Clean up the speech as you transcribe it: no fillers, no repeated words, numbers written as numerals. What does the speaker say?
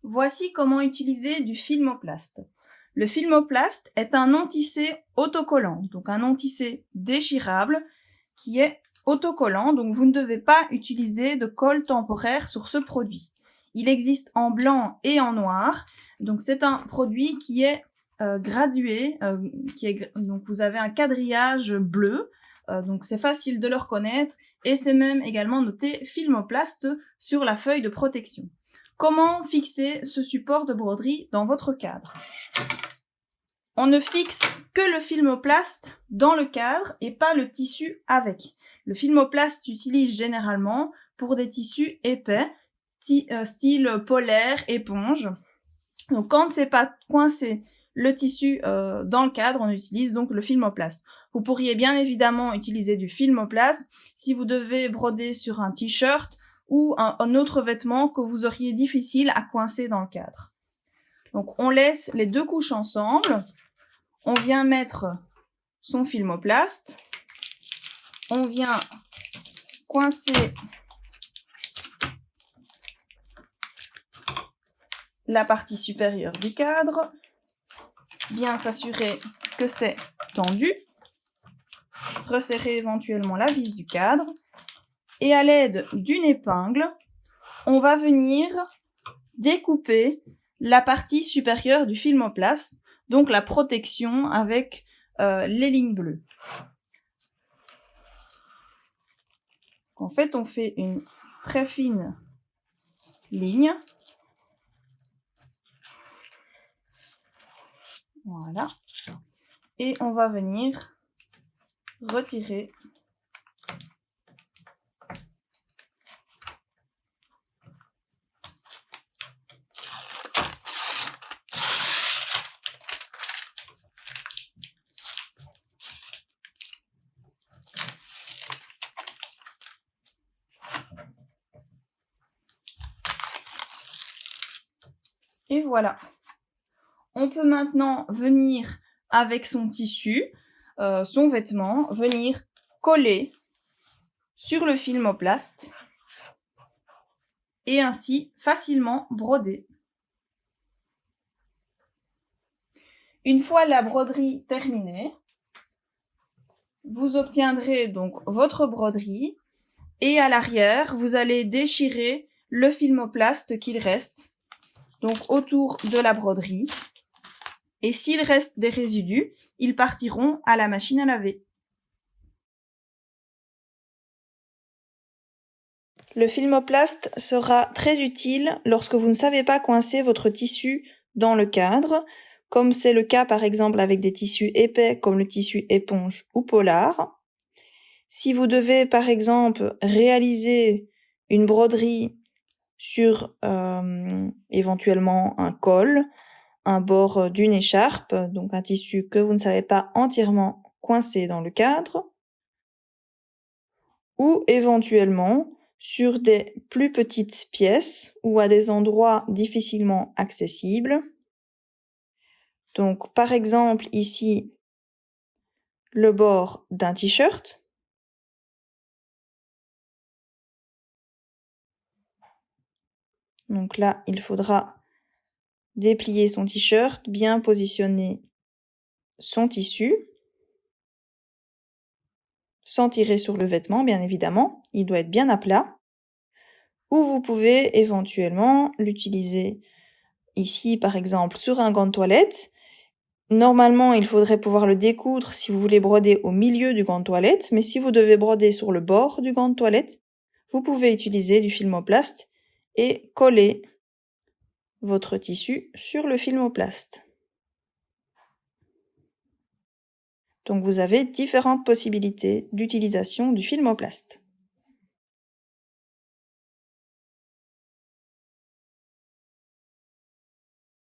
Voici comment utiliser du Filmoplast. Le Filmoplast est un non-tissé autocollant, donc un non-tissé déchirable qui est autocollant, donc vous ne devez pas utiliser de colle temporaire sur ce produit. Il existe en blanc et en noir, donc c'est un produit qui est gradué, donc vous avez un quadrillage bleu, donc c'est facile de le reconnaître et c'est même également noté Filmoplast sur la feuille de protection. Comment fixer ce support de broderie dans votre cadre? On ne fixe que le Filmoplast dans le cadre et pas le tissu avec. Le Filmoplast s'utilise généralement pour des tissus épais, style polaire, éponge. Donc quand c'est pas coincé le tissu dans le cadre, on utilise donc le Filmoplast. Vous pourriez bien évidemment utiliser du Filmoplast si vous devez broder sur un t-shirt ou un autre vêtement que vous auriez difficile à coincer dans le cadre. Donc on laisse les deux couches ensemble. On vient mettre son Filmoplast. On vient coincer la partie supérieure du cadre. Bien s'assurer que c'est tendu. Resserrer éventuellement la vis du cadre. Et à l'aide d'une épingle, on va venir découper la partie supérieure du Filmoplast, donc la protection avec les lignes bleues. En fait, on fait une très fine ligne. Voilà. Et on va venir retirer et voilà. On peut maintenant venir avec son tissu, son vêtement, venir coller sur le Filmoplast et ainsi facilement broder. Une fois la broderie terminée, vous obtiendrez donc votre broderie et à l'arrière, vous allez déchirer le Filmoplast qu'il reste donc autour de la broderie. Et s'il reste des résidus, ils partiront à la machine à laver. Le Filmoplast sera très utile lorsque vous ne savez pas coincer votre tissu dans le cadre, comme c'est le cas par exemple avec des tissus épais comme le tissu éponge ou polar. Si vous devez par exemple réaliser une broderie sur éventuellement un col, un bord d'une écharpe, donc un tissu que vous ne savez pas entièrement coincer dans le cadre, ou éventuellement sur des plus petites pièces ou à des endroits difficilement accessibles. Donc par exemple ici, le bord d'un t-shirt. Donc là, il faudra déplier son t-shirt, bien positionner son tissu, sans tirer sur le vêtement, bien évidemment. Il doit être bien à plat. Ou vous pouvez éventuellement l'utiliser ici, par exemple, sur un gant de toilette. Normalement, il faudrait pouvoir le découdre si vous voulez broder au milieu du gant de toilette, mais si vous devez broder sur le bord du gant de toilette, vous pouvez utiliser du Filmoplast et coller votre tissu sur le Filmoplast. Donc vous avez différentes possibilités d'utilisation du Filmoplast.